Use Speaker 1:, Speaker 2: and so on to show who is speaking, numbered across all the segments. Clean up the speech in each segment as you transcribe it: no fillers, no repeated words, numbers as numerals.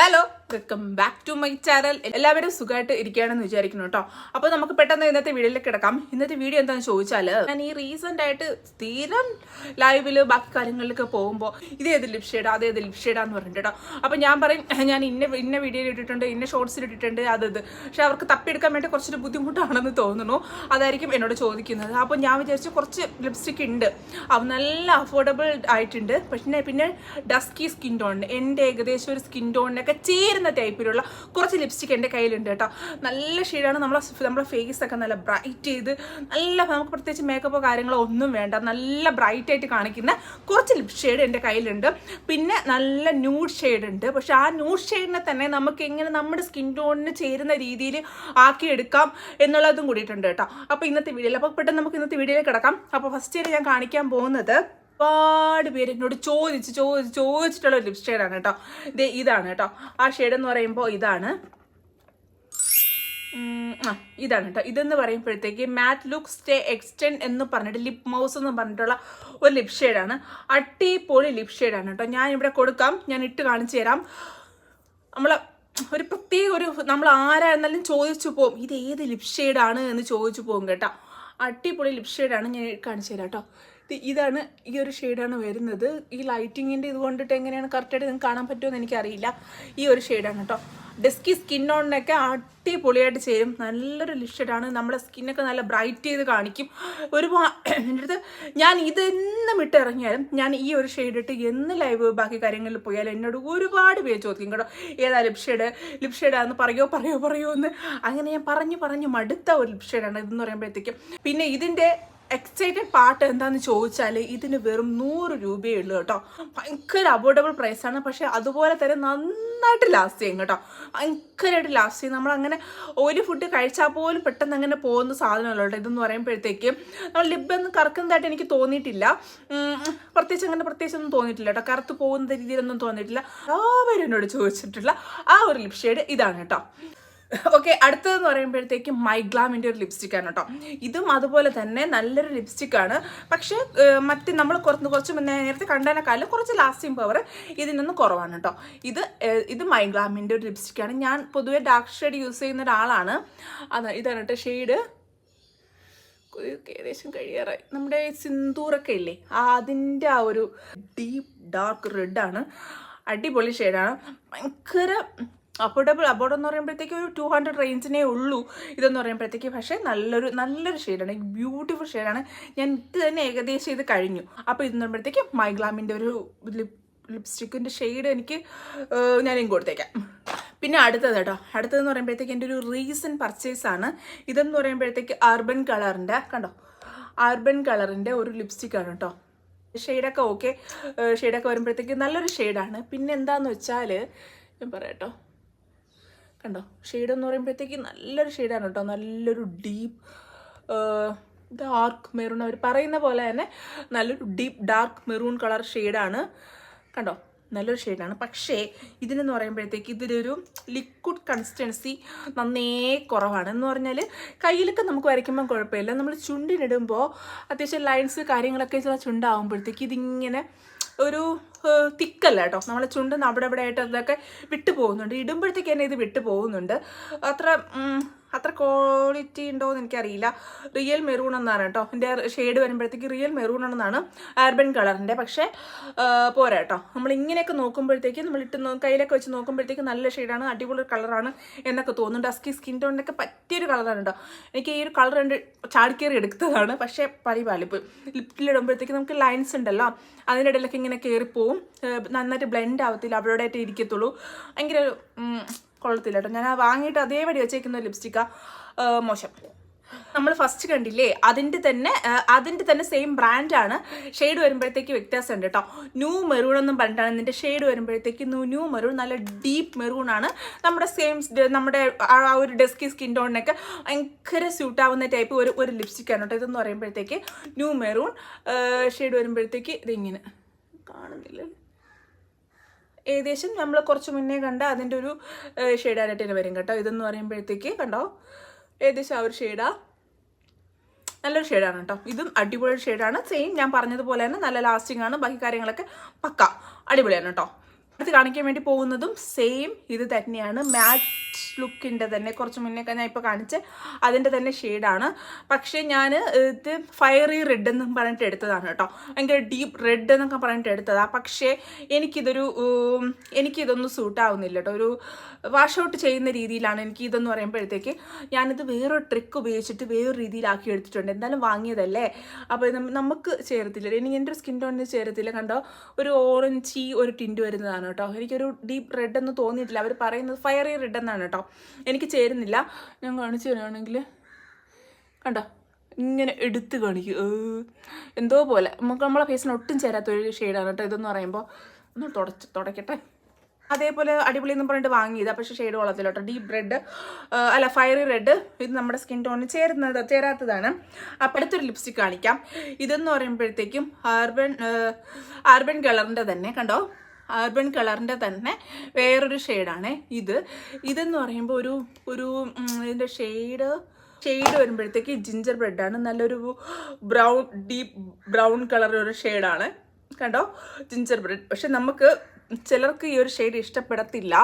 Speaker 1: Hello, welcome back to my channel. എല്ലാവരും സുഖമായിട്ട് ഇരിക്കുകയാണെന്ന് വിചാരിക്കുന്നു കേട്ടോ. അപ്പോൾ നമുക്ക് പെട്ടെന്ന് ഇന്നത്തെ വീഡിയോയിലേക്ക് കിടക്കാം. ഇന്നത്തെ വീഡിയോ എന്താണെന്ന് ചോദിച്ചാൽ, ഞാൻ ഈ റീസെൻ്റ് ആയിട്ട് സ്ഥിരം ലൈവിൽ ബാക്കി കാര്യങ്ങളിലൊക്കെ പോകുമ്പോൾ ഇതേത് ലിപ്ഷേഡാ അതേത് ലിപ്ഷേഡാന്ന് പറഞ്ഞിട്ട് കേട്ടോ. അപ്പോൾ ഞാൻ പറയും ഞാൻ ഇന്ന വീഡിയോയിൽ ഇട്ടിട്ടുണ്ട്, ഇന്ന ഷോർട്സിൽ ഇട്ടിട്ടുണ്ട്, അത് പക്ഷെ അവർക്ക് തപ്പിയെടുക്കാൻ വേണ്ടി കുറച്ചൊരു ബുദ്ധിമുട്ടാണെന്ന് തോന്നുന്നു. അതായിരിക്കും എന്നോട് ചോദിക്കുന്നത്. അപ്പോൾ ഞാൻ വിചാരിച്ചു കുറച്ച് ലിപ്സ്റ്റിക് ഉണ്ട്, അത് നല്ല അഫോർഡബിൾ ആയിട്ടുണ്ട്. പിന്നെ ഡസ്കി സ്കിൻ ടോൺ, എൻ്റെ ഏകദേശം ഒരു സ്കിൻ ടോണിനൊക്കെ ചേരുന്ന ടൈപ്പിലുള്ള കുറച്ച് ലിപ്സ്റ്റിക് എൻ്റെ കയ്യിലുണ്ട് കേട്ടോ. നല്ല ഷെയ്ഡാണ്. നമ്മുടെ ഫേസൊക്കെ നല്ല ബ്രൈറ്റ് ചെയ്ത് നല്ല, നമുക്ക് പ്രത്യേകിച്ച് മേക്കപ്പോ കാര്യങ്ങളോ ഒന്നും വേണ്ട, നല്ല ബ്രൈറ്റ് ആയിട്ട് കാണിക്കുന്ന കുറച്ച് ലിപ് ഷെയ്ഡ് എൻ്റെ കയ്യിലുണ്ട്. പിന്നെ നല്ല ന്യൂഡ് ഷെയ്ഡ് ഉണ്ട്. പക്ഷെ ആ ന്യൂഡ് ഷെയ്ഡിനെ തന്നെ നമുക്ക് എങ്ങനെ നമ്മുടെ സ്കിൻ ടോണിന് ചേരുന്ന രീതിയിൽ ആക്കിയെടുക്കാം എന്നുള്ളതും കൂടിയിട്ടുണ്ട് കേട്ടോ. അപ്പോൾ ഇന്നത്തെ വീഡിയോയിൽ, അപ്പോൾ പെട്ടെന്ന് നമുക്ക് ഇന്നത്തെ വീഡിയോയിൽ കിടക്കാം. അപ്പോൾ ഫസ്റ്റ് ഞാൻ കാണിക്കാൻ പോകുന്നത് ഒരുപാട് പേര് എന്നോട് ചോദിച്ചിട്ടുള്ള ഒരു ലിപ് ഷെയ്ഡാണ് കേട്ടോ. ഇതാണ് കേട്ടോ ആ ഷെയ്ഡ് എന്ന് പറയുമ്പോൾ ഇതാണ് കേട്ടോ. ഇതെന്ന് പറയുമ്പോഴത്തേക്ക് മാറ്റ് ലുക്ക് സ്റ്റേ എക്സ്റ്റെൻഡ് എന്ന് പറഞ്ഞിട്ട് ലിപ് മൗസ് എന്ന് പറഞ്ഞിട്ടുള്ള ഒരു ലിപ് ഷെയ്ഡാണ്. അടിപൊളി ലിപ് ഷെയ്ഡാണ് കേട്ടോ. ഞാൻ ഇവിടെ കൊടുക്കാം, ഞാൻ ഇട്ട് കാണിച്ചു തരാം. ഒരു പ്രത്യേക നമ്മൾ ആരായിരുന്നാലും ചോദിച്ചു പോകും, ഇത് ഏത് ലിപ് ഷെയ്ഡാണ് എന്ന് ചോദിച്ചു പോകും കേട്ടോ. അടിപൊളി ലിപ് ഷെയ്ഡാണ്, ഞാൻ കാണിച്ചു തരാം കേട്ടോ. ഇതാണ്, ഈ ഒരു ഷെയ്ഡാണ് വരുന്നത്. ഈ ലൈറ്റിങ്ങിൻ്റെ ഇത് കൊണ്ടിട്ട് എങ്ങനെയാണ് കറക്റ്റായിട്ട് നിങ്ങൾക്ക് കാണാൻ പറ്റുമെന്ന് എനിക്കറിയില്ല. ഈ ഒരു ഷെയ്ഡാണ് കേട്ടോ. ഡസ്കി സ്കിൻ ടോണിനൊക്കെ അടിപൊളിയായിട്ട് ചേരും. നല്ലൊരു ലിപ് ഷെയ്ഡാണ്. നമ്മുടെ സ്കിന്നൊക്കെ നല്ല ബ്രൈറ്റ് ചെയ്ത് കാണിക്കും. എൻ്റെ അടുത്ത് ഞാൻ ഇതെന്നും ഇട്ടിറങ്ങിയാലും, ഞാൻ ഈ ഒരു ഷെയ്ഡ് ഇട്ട് എന്ന് ലൈവ് ബാക്കി കാര്യങ്ങളിൽ പോയാലും എന്നോട് ഒരുപാട് പേര് ചോദിക്കും കേട്ടോ, ഏതാ ലിപ് ഷെയ്ഡാന്ന് പറയോ എന്ന്. അങ്ങനെ ഞാൻ പറഞ്ഞു മടുത്ത ഒരു ലിപ് ഷെയ്ഡാണ് ഇതെന്ന് പറയുമ്പോഴത്തേക്കും. പിന്നെ ഇതിൻ്റെ എക്സൈറ്റഡ് പാർട്ട് എന്താണെന്ന് ചോദിച്ചാൽ, ഇതിന് വെറും 100 രൂപയേ ഉള്ളൂ കേട്ടോ. ഭയങ്കര അഫോർഡബിൾ പ്രൈസാണ്. പക്ഷേ അതുപോലെ തന്നെ നന്നായിട്ട് ലാസ്റ്റ് ചെയ്യും കേട്ടോ. ഭയങ്കരമായിട്ട് ലാസ്റ്റ് ചെയ്യും. നമ്മളങ്ങനെ ഒരു ഫുഡ് കഴിച്ചാൽ പോലും പെട്ടെന്ന് അങ്ങനെ പോകുന്ന സാധനമല്ല കേട്ടോ ഇതെന്ന് പറയുമ്പോഴത്തേക്കും. നമ്മൾ ലിബൊന്നും കറക്കുന്നതായിട്ട് എനിക്ക് തോന്നിയിട്ടില്ല. പ്രത്യേകിച്ചൊന്നും തോന്നിയിട്ടില്ല കേട്ടോ. കറുത്ത് പോകുന്ന രീതിയിലൊന്നും തോന്നിയിട്ടില്ല. എല്ലാവരും എന്നോട് ചോദിച്ചിട്ടുള്ള ആ ഒരു ലിപ് ഷെയ്ഡ് ഇതാണ് കേട്ടോ. ഓക്കെ, അടുത്തതെന്ന് പറയുമ്പോഴത്തേക്ക് മൈഗ്ലാമിൻ്റെ ഒരു ലിപ്സ്റ്റിക്കാണ് കേട്ടോ. ഇതും അതുപോലെ തന്നെ നല്ലൊരു ലിപ്സ്റ്റിക്കാണ്. പക്ഷേ നമ്മൾ കുറച്ച് മുന്നേ നേരത്തെ കണ്ടതിനേക്കാളും കുറച്ച് ലാസ്റ്റിംഗ് പവർ ഇതിനൊന്ന് കുറവാണ് കേട്ടോ. ഇത് മൈഗ്ലാമിൻ്റെ ഒരു ലിപ്സ്റ്റിക്കാണ്. ഞാൻ പൊതുവേ ഡാർക്ക് ഷെയ്ഡ് യൂസ് ചെയ്യുന്ന ഒരാളാണ്. ഇതാണ് കേട്ടോ ഷെയ്ഡ്. ഏകദേശം കഴിയാറായി. നമ്മുടെ സിന്ദൂറൊക്കെ ഇല്ലേ, അതിൻ്റെ ആ ഒരു ഡീപ്പ് ഡാർക്ക് റെഡാണ്. അടിപൊളി ഷെയ്ഡാണ്. ഭയങ്കര അഫോർഡബിൾ എന്ന് പറയുമ്പോഴത്തേക്ക് ഒരു 200 റേഞ്ചിനേ ഉള്ളൂ ഇതെന്ന് പറയുമ്പോഴത്തേക്ക്. പക്ഷേ നല്ലൊരു ഷെയ്ഡാണ്, ബ്യൂട്ടിഫുൾ ഷെയ്ഡാണ്. ഞാൻ ഇത് തന്നെ ഏകദേശം ഇത് കഴിഞ്ഞു. അപ്പോൾ ഇതെന്ന് പറയുമ്പോഴത്തേക്ക് മൈഗ്ലാമിൻ്റെ ഒരു ലിപ്സ്റ്റിക്കിൻ്റെ ഷെയ്ഡ് ഞാനും കൊടുത്തേക്കാം. പിന്നെ അടുത്തതെന്ന് പറയുമ്പോഴത്തേക്ക് എൻ്റെ ഒരു റീസെൻറ്റ് പർച്ചേസാണ്. ഇതെന്ന് പറയുമ്പോഴത്തേക്ക് അർബൻ കളറിൻ്റെ ഒരു ലിപ്സ്റ്റിക്കാണ് കേട്ടോ. ഷെയ്ഡൊക്കെ ഓക്കെ, ഷെയ്ഡൊക്കെ വരുമ്പോഴത്തേക്ക് നല്ലൊരു ഷെയ്ഡാണ്. പിന്നെ എന്താണെന്ന് വെച്ചാൽ ഞാൻ പറയാം കേട്ടോ, കണ്ടോ ഷെയ്ഡ് എന്ന് പറയുമ്പോഴത്തേക്ക് നല്ലൊരു ഷെയ്ഡാണ് കേട്ടോ. നല്ലൊരു ഡീപ്പ് ഡാർക്ക് മെറൂൺ, അവർ പറയുന്ന പോലെ തന്നെ നല്ലൊരു ഡീപ്പ് ഡാർക്ക് മെറൂൺ കളർ ഷെയ്ഡാണ്. കണ്ടോ, നല്ലൊരു ഷെയ്ഡാണ്. പക്ഷേ ഇതിനെന്ന് പറയുമ്പോഴത്തേക്ക് ഇതിലൊരു ലിക്വിഡ് കൺസിസ്റ്റൻസി നന്നേ കുറവാണ്. എന്ന് പറഞ്ഞാൽ കയ്യിലൊക്കെ നമുക്ക് വരയ്ക്കുമ്പോൾ കുഴപ്പമില്ല, നമ്മൾ ചുണ്ടിനിടുമ്പോൾ അത്യാവശ്യം ലൈൻസ് കാര്യങ്ങളൊക്കെ ചില ചുണ്ടാകുമ്പോഴത്തേക്ക് ഇതിങ്ങനെ ഒരു തിക്കല്ല കേട്ടോ. നമ്മളെ ചുണ്ട് അവിടെ ആയിട്ട് അതൊക്കെ വിട്ടു പോകുന്നുണ്ട്. ഇടുമ്പോഴത്തേക്ക് തന്നെ ഇത് വിട്ടു പോകുന്നുണ്ട്. അത്ര ക്വാളിറ്റി ഉണ്ടോ എന്ന് എനിക്കറിയില്ല. റിയൽ മെറൂൺ എന്നാണ് കേട്ടോ എൻ്റെ ഷെയ്ഡ് വരുമ്പോഴത്തേക്ക്. റിയൽ മെറൂൺ ആണെന്നാണ് അർബൻ കളറിൻ്റെ. പക്ഷേ പോരാ കേട്ടോ. നമ്മളിങ്ങനെയൊക്കെ നോക്കുമ്പോഴത്തേക്ക്, കയ്യിലൊക്കെ വെച്ച് നോക്കുമ്പോഴത്തേക്ക് നല്ല ഷെയ്ഡാണ്, അടിപൊളി കളറാണ് എന്നൊക്കെ തോന്നുന്നുണ്ട്. ഡസ്കി സ്കിൻ ടോണിനൊക്കെ പറ്റിയൊരു കളറാണ് കേട്ടോ. എനിക്ക് ഈ ഒരു കളർ ചാടിക്കേറി എടുത്തതാണ്. പക്ഷേ പാലിപ്പ് ലിപ്പിലിടുമ്പോഴത്തേക്ക് നമുക്ക് ലൈൻസ് ഉണ്ടല്ലോ, അതിൻ്റെ ഇടയിലൊക്കെ ഇങ്ങനെ കയറിപ്പോവും. നന്നായിട്ട് ബ്ലെൻഡ് ആവത്തില്ല, അവിടെയായിട്ട് ഇരിക്കത്തുള്ളൂ. ഭയങ്കര കൊള്ളത്തില്ല കേട്ടോ. ഞാൻ വാങ്ങിയിട്ട് അതേപടി വെച്ചേക്കുന്ന ലിപ്സ്റ്റിക്കാ, മോശം. നമ്മൾ ഫസ്റ്റ് കണ്ടില്ലേ, അതിൻ്റെ തന്നെ സെയിം ബ്രാൻഡാണ്. ഷെയ്ഡ് വരുമ്പോഴത്തേക്ക് വ്യത്യാസമുണ്ട് കേട്ടോ. ന്യൂ മെറൂൺ എന്നും പറഞ്ഞിട്ടാണ് ഇതിൻ്റെ ഷെയ്ഡ് വരുമ്പോഴത്തേക്ക്. ന്യൂ മെറൂൺ നല്ല ഡീപ്പ് മെറൂൺ ആണ്. നമ്മുടെ ആ ഒരു ഡസ്കി സ്കിൻ ടോണിനൊക്കെ ഭയങ്കര സ്യൂട്ടാവുന്ന ടൈപ്പ് ഒരു ലിപ്സ്റ്റിക്കാണ് കേട്ടോ ഇതെന്ന് പറയുമ്പോഴത്തേക്ക്. ന്യൂ മെറൂൺ ഷെയ്ഡ് വരുമ്പോഴത്തേക്ക് ഇതിങ്ങനെ കാണുന്നില്ല, ഏകദേശം നമ്മൾ കുറച്ച് മുന്നേ കണ്ട അതിൻ്റെ ഒരു ഷെയ്ഡായിട്ട് തന്നെ വരും കേട്ടോ. ഇതെന്ന് പറയുമ്പോഴത്തേക്ക് കണ്ടോ, ഏകദേശം ആ ഒരു ഷെയ്ഡാണ്. നല്ലൊരു ഷെയ്ഡാണ് കേട്ടോ. ഇതും അടിപൊളി ഷെയ്ഡാണ്. സെയിം ഞാൻ പറഞ്ഞതുപോലെ തന്നെ നല്ല ലാസ്റ്റിംഗ് ആണ്. ബാക്കി കാര്യങ്ങളൊക്കെ പക്ക അടിപൊളിയാണ് കേട്ടോ. അടുത്ത് കാണിക്കാൻ വേണ്ടി പോകുന്നതും സെയിം ഇത് തന്നെയാണ്. മാറ്റ് ലുക്കിൻ്റെ തന്നെ കുറച്ച് മുന്നേ ഞാൻ ഇപ്പോൾ കാണിച്ച് അതിൻ്റെ തന്നെ ഷെയ്ഡാണ്. പക്ഷേ ഞാൻ ഇത് ഫയറി റെഡ് എന്ന് പറഞ്ഞിട്ട് എടുത്തതാണ് കേട്ടോ. ഭയങ്കര ഡീപ്പ് റെഡ് എന്നൊക്കെ പറഞ്ഞിട്ട് എടുത്തതാണ്. പക്ഷേ എനിക്കിതൊന്നും സൂട്ടാവുന്നില്ല കേട്ടോ. ഒരു വാഷ് ഔട്ട് ചെയ്യുന്ന രീതിയിലാണ് എനിക്കിതെന്ന് പറയുമ്പോഴത്തേക്ക് ഞാനിത് വേറൊരു ട്രിക്ക് ഉപയോഗിച്ചിട്ട് വേറൊരു രീതിയിലാക്കി എടുത്തിട്ടുണ്ട്. എന്തായാലും വാങ്ങിയതല്ലേ, അപ്പോൾ നമുക്ക് ചേരത്തില്ല. എനിക്ക് എൻ്റെ ഒരു സ്കിൻ ടോണിന് ചേരത്തില്ല. കണ്ടോ, ഒരു ഓറഞ്ച് ഒരു ടിൻറ്റ് വരുന്നതാണ് കേട്ടോ. എനിക്കൊരു ഡീപ്പ് റെഡ് എന്ന് തോന്നിയിട്ടില്ല. അവർ പറയുന്നത് ഫയറി റെഡ് എന്നാണ് കേട്ടോ. എനിക്ക് ചേരുന്നില്ല. ഞാൻ കാണിച്ചു തരുവാണെങ്കിൽ കണ്ടോ, ഇങ്ങനെ എടുത്ത് കാണിക്കും, എന്തോ പോലെ നമ്മളെ ഫേസിന് ഒട്ടും ചേരാത്തൊരു ഷെയ്ഡാണ് കേട്ടോ ഇതെന്ന് പറയുമ്പോൾ. ഒന്ന് തുടക്കട്ടെ. അതേപോലെ അടിപൊളി എന്ന് പറഞ്ഞിട്ട് വാങ്ങിയതാ, പക്ഷേ ഷെയ്ഡ് കൊള്ളത്തില്ല കേട്ടോ. ഡീപ്പ് റെഡ് അല്ല, ഫയറി റെഡ്. ഇത് നമ്മുടെ സ്കിൻ ടോണിന് ചേരാത്തതാണ്. അപ്പം അടുത്തൊരു ലിപ്സ്റ്റിക് കാണിക്കാം. ഇതെന്ന് പറയുമ്പോഴത്തേക്കും ആർബൻ കളറിൻ്റെ തന്നെ കണ്ടോ, ആർബൻ കളറിൻ്റെ തന്നെ വേറൊരു ഷെയ്ഡാണ് ഇതെന്ന് പറയുമ്പോൾ ഒരു ഇതിൻ്റെ ഷെയ്ഡ് വരുമ്പോഴത്തേക്ക് ജിഞ്ചർ ബ്രെഡാണ്. നല്ലൊരു ഡീപ്പ് ബ്രൗൺ കളർ ഒരു ഷെയ്ഡാണ് കണ്ടോ, ജിഞ്ചർ ബ്രെഡ്. പക്ഷെ നമുക്ക് ചിലർക്ക് ഈ ഒരു ഷെയ്ഡ് ഇഷ്ടപ്പെടത്തില്ല.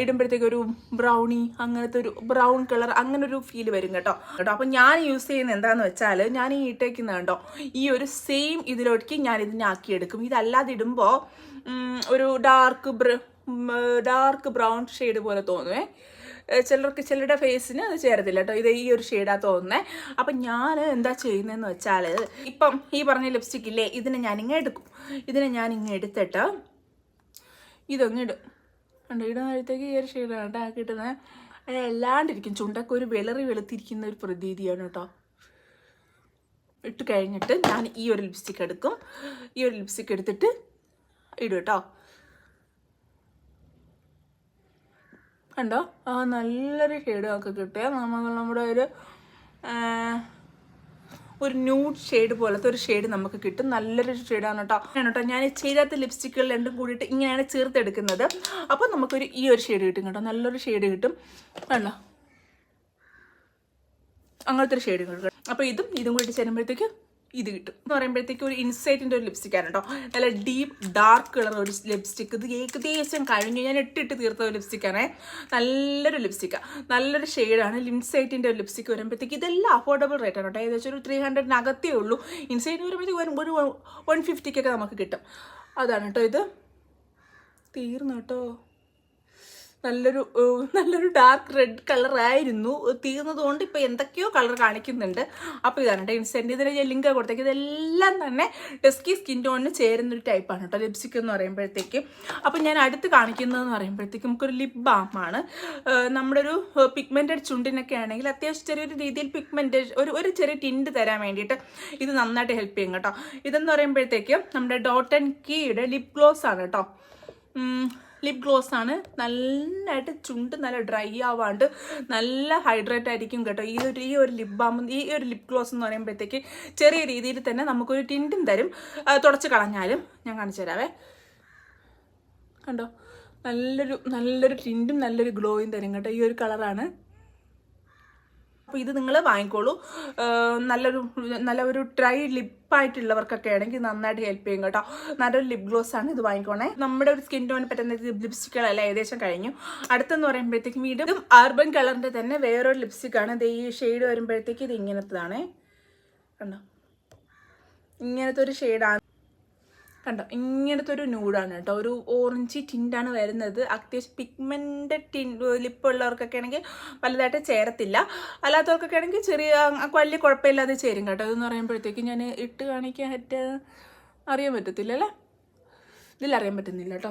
Speaker 1: ഇടുമ്പോഴത്തേക്ക് ഒരു ബ്രൗണി, അങ്ങനത്തെ ഒരു ബ്രൗൺ കളർ, അങ്ങനെ ഒരു ഫീൽ വരും കേട്ടോ. അപ്പം ഞാൻ യൂസ് ചെയ്യുന്നത് എന്താണെന്ന് വെച്ചാൽ, ഞാൻ ഈ ഇട്ടേക്കുന്ന കണ്ടോ, ഈ ഒരു സെയിം ഇതിലോട്ടേക്ക് ഞാൻ ഇതിനാക്കിയെടുക്കും. ഇതല്ലാതെ ഇടുമ്പോൾ ഒരു ഡാർക്ക് ബ്രൗൺ ഷെയ്ഡ് പോലെ തോന്നുവേ. ചിലരുടെ ഫേസിന് അത് ചേരത്തില്ല കേട്ടോ. ഇത് ഈ ഒരു ഷെയ്ഡാണ് തോന്നുന്നത്. അപ്പം ഞാൻ എന്താ ചെയ്യുന്നതെന്ന് വെച്ചാൽ, ഇപ്പം ഈ പറഞ്ഞ ലിപ്സ്റ്റിക് ഇല്ലേ, ഇതിനെ ഞാനിങ്ങനെ എടുക്കും. എടുത്തിട്ട് ഇതങ്ങ് ഇടും. കണ്ടോ, ഇടുന്നപ്പോഴത്തേക്ക് ഈ ഒരു ഷെയ്ഡാണ് കിട്ടുന്നത്. അതല്ലാണ്ടിരിക്കും, ചുണ്ടൊക്കെ ഒരു വെളുത്തിരിക്കുന്ന ഒരു പ്രതീതിയാണ് കേട്ടോ. ഇട്ട് കഴിഞ്ഞിട്ട് ഞാൻ ഈ ഒരു ലിപ്സ്റ്റിക് എടുക്കും. ഈ ഒരു ലിപ്സ്റ്റിക് എടുത്തിട്ട് ഇടും കേട്ടോ. കണ്ടോ, നല്ലൊരു ഷെയ്ഡ് ഒക്കെ കിട്ടിയ നമ്മുടെ ഒരു ന്യൂഡ് ഷെയ്ഡ് പോലത്തെ ഒരു ഷെയ്ഡ് നമുക്ക് കിട്ടും. നല്ലൊരു ഷെയ്ഡാണ് കേട്ടോ. ഞാൻ ചെയ്യാത്ത ലിപ്സ്റ്റിക്കുകൾ രണ്ടും കൂടിയിട്ട് ഇങ്ങനെയാണ് ചേർത്തെടുക്കുന്നത്. അപ്പോൾ നമുക്കൊരു ഈ ഒരു ഷെയ്ഡ് കിട്ടും കേട്ടോ. നല്ലൊരു ഷെയ്ഡ് കിട്ടും. കണ്ടോ, അങ്ങനത്തെ ഒരു ഷെയ്ഡ് കിട്ടും. അപ്പോൾ ഇതും കൂടി ചേരുമ്പോഴത്തേക്ക് ഇത് കിട്ടും എന്ന് പറയുമ്പോഴത്തേക്ക് ഒരു ഇൻസൈറ്റിൻ്റെ ഒരു ലിപ്സ്റ്റിക്കാണ് കേട്ടോ. നല്ല ഡീപ്പ് ഡാർക്ക് കളർ ഒരു ലിപ്സ്റ്റിക്ക്. ഇത് ഏകദേശം കഴിഞ്ഞു, ഞാൻ ഇട്ട് തീർത്ത ഒരു ലിപ്സ്റ്റിക്കാണ്. നല്ലൊരു ലിപ്സ്റ്റിക്കാണ്, നല്ലൊരു ഷെയ്ഡാണ്. ഇൻസൈറ്റിൻ്റെ ഒരു ലിപ്സ്റ്റിക്ക് വരുമ്പോഴത്തേക്ക് ഇതെല്ലാം അഫോർഡബിൾ റേറ്റാണ് കേട്ടോ. ഏകദേശം ഒരു 300-നകത്തേ ഉള്ളൂ. ഇൻസൈറ്റ് വരുമ്പോഴത്തേക്ക് ഒരു 150-ക്കൊക്കെ നമുക്ക് കിട്ടും. അതാണ് കേട്ടോ. ഇത് തീർന്നു കേട്ടോ. നല്ലൊരു ഡാർക്ക് റെഡ് കളറായിരുന്നു. തീർന്നതുകൊണ്ട് ഇപ്പോൾ എന്തൊക്കെയോ കളർ കാണിക്കുന്നുണ്ട്. അപ്പോൾ ഇതാണ് കേട്ടോ ഇൻസ്റ്റൻറ്റ്. ഇതിന് ഞാൻ ലിങ്ക് കൊടുത്തേക്ക്. ഇതെല്ലാം തന്നെ ഡസ്കി സ്കിൻ ടോണിന് ചേരുന്നൊരു ടൈപ്പാണ് കേട്ടോ ലിപ്സ്റ്റിക് എന്ന് പറയുമ്പോഴത്തേക്കും. അപ്പോൾ ഞാൻ അടുത്ത് കാണിക്കുന്നതെന്ന് പറയുമ്പോഴത്തേക്കും നമുക്കൊരു ലിപ് ബാമാണ്. നമ്മുടെ ഒരു പിഗ്മെൻറ്റഡ് ചുണ്ടിനൊക്കെ ആണെങ്കിൽ അത്യാവശ്യം ചെറിയൊരു രീതിയിൽ പിഗ്മെൻറ്റ് ഒരു ചെറിയ ടിൻറ്റ് തരാൻ വേണ്ടിയിട്ട് ഇത് നന്നായിട്ട് ഹെൽപ്പ് ചെയ്യും കേട്ടോ. ഇതെന്ന് പറയുമ്പോഴത്തേക്കും നമ്മുടെ ഡോട്ട് ആൻഡ് കീയുടെ ലിപ് ഗ്ലോസ് ആണ് കേട്ടോ. ലിപ് ഗ്ലോസ് ആണ്. നന്നായിട്ട് ചുണ്ട് നല്ല ഡ്രൈ ആവാണ്ട് നല്ല ഹൈഡ്രേറ്റ് ആയിരിക്കും കേട്ടോ. ഈ ഒരു ലിപ് ബാം, ഈ ഒരു ലിപ് ഗ്ലോസ് എന്ന് പറയുമ്പോഴത്തേക്ക് ചെറിയ രീതിയിൽ തന്നെ നമുക്കൊരു ടിൻറ്റും തരും. തുടച്ച് കളഞ്ഞാലും ഞാൻ കാണിച്ചു തരാവേ. കണ്ടോ, നല്ലൊരു ടിൻറ്റും നല്ലൊരു ഗ്ലോയും തരും കേട്ടോ. ഈ ഒരു കളറാണ്. അപ്പോൾ ഇത് നിങ്ങൾ വാങ്ങിക്കോളൂ. നല്ലൊരു ഡ്രൈ ലിപ്പായിട്ടുള്ളവർക്കൊക്കെ ആണെങ്കിൽ നന്നായിട്ട് ഹെൽപ്പ് ചെയ്യും കേട്ടോ. നല്ലൊരു ലിപ് ഗ്ലോസ് ആണ്, ഇത് വാങ്ങിക്കോണേ. നമ്മുടെ ഒരു സ്കിൻ ടോണിന് പറ്റുന്ന ലിപ്സ്റ്റിക്കുകളെല്ലാം ഏകദേശം കഴിഞ്ഞു. അടുത്തെന്ന് പറയുമ്പോഴത്തേക്കും വീണ്ടും ആർബൻ കളറിൻ്റെ തന്നെ വേറൊരു ലിപ്സ്റ്റിക്കാണ്. ഇത് ഈ ഷെയ്ഡ് വരുമ്പോഴത്തേക്ക് ഇത് ഇങ്ങനത്തതാണ്. കണ്ടോ, ഇങ്ങനത്തെ ഒരു ഷെയ്ഡാണ്. കണ്ടോ, ഇങ്ങനത്തെ ഒരു ന്യൂഡാണ് കേട്ടോ. ഒരു ഓറഞ്ച് ടിൻ്റാണ് വരുന്നത്. അത്യാവശ്യം പിഗ്മെൻറ്റഡ് ലിപ്പുള്ളവർക്കൊക്കെ ആണെങ്കിൽ വലുതായിട്ട് ചേരത്തില്ല. അല്ലാത്തവർക്കൊക്കെ ആണെങ്കിൽ വലിയ കുഴപ്പമില്ലാതെ ചേരും കേട്ടോ. ഇതെന്ന് പറയുമ്പോഴത്തേക്ക് ഞാൻ ഇട്ട് കാണിക്കാനായിട്ട് അറിയാൻ പറ്റത്തില്ല അല്ലേ, ഇതിലറിയാൻ പറ്റുന്നില്ല കേട്ടോ.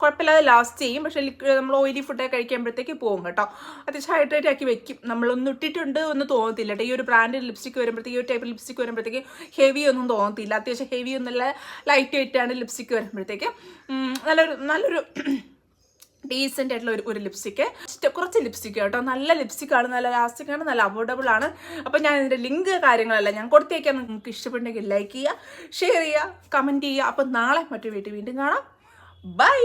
Speaker 1: കുഴപ്പമില്ലാതെ ലാസ്റ്റ് ചെയ്യും. പക്ഷേ നമ്മൾ ഓയിലി ഫുഡൊക്കെ കഴിക്കുമ്പോഴത്തേക്ക് പോകും കേട്ടോ. അത്യാവശ്യം ഹൈഡ്രേറ്റ് ആക്കി വെക്കും. നമ്മളൊന്നും ഇട്ടിട്ടുണ്ട് ഒന്നും തോന്നത്തില്ല കേട്ടോ. ഈ ഒരു ബ്രാൻഡ് ലിപ്സ്റ്റിക് വരുമ്പോഴത്തേക്ക്, ഈ ഒരു ടൈപ്പ് ലിപ്സ്റ്റിക് വരുമ്പോഴത്തേക്ക് ഹെവി ഒന്നും തോന്നത്തില്ല. അത്യാവശ്യം ഹെവി ഒന്നുമില്ല, ലൈറ്റ് വെയിറ്റാണ് ലിപ്സ്റ്റിക് വരുമ്പോഴത്തേക്ക്. നല്ലൊരു ഡീസൻ്റ് ആയിട്ടുള്ള ഒരു ലിപ്സ്റ്റിക്ക്. കുറച്ച് ലിപ്സ്റ്റിക്ക് കേട്ടോ. നല്ല ലിപ്സ്റ്റിക്കാണ്, നല്ല ലാസ്റ്റിക്കാണ്, നല്ല അഫോർഡബിൾ ആണ്. അപ്പോൾ ഞാൻ ഇതിൻ്റെ ലിങ്ക് കാര്യങ്ങളെല്ലാം ഞാൻ കൊടുത്തേക്കാം. നിങ്ങൾക്ക് ഇഷ്ടപ്പെട്ടെങ്കിൽ ലൈക്ക് ചെയ്യുക, ഷെയർ ചെയ്യുക, കമൻറ്റ് ചെയ്യുക. അപ്പോൾ നാളെ മറ്റു വീണ്ടും കാണാം. ബൈ.